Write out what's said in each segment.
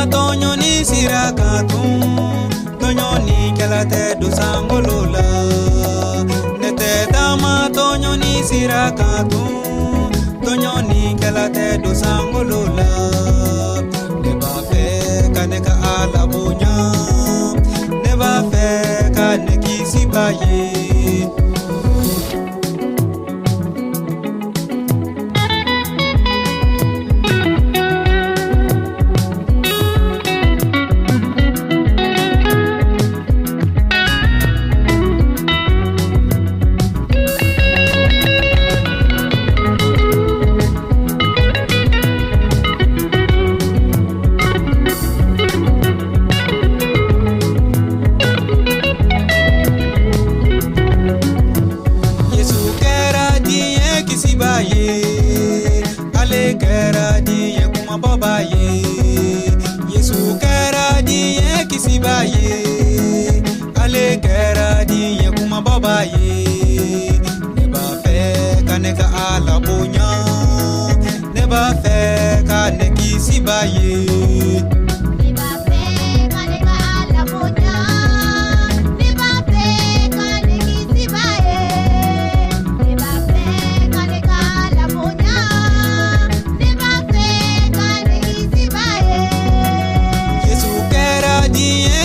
tonyo ni sirakatu, tonyo ni kelate du sangolola. Nete dama tonyo ni sirakatu, tonyo ni kelate du sangolola. Neba fe kaneka alabunya, neba fe kaneki sibaye. Ale kera diye kuma babaye, Yesu kera diye kisibaye. Ale kera diye kuma babaye. Neba fe kaneka alabunya, neba fe kaneki sibaye.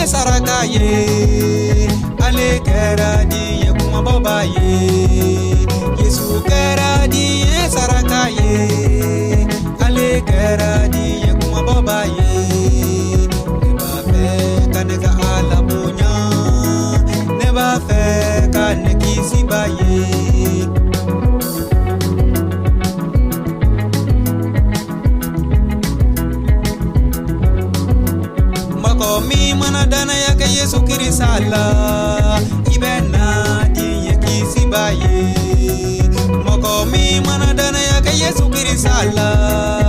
Sarakaye, ale kera diye kuma babaye. Yesu kera diye sarakaye, ale kera diye kuma babaye. Neba fe kaneka alabunya, neba fe kaneki sibaye. Mi mana dana yake Yesu kirisala, ibena diye kisibaye. Moko mi mana dana yake Yesu kirisala.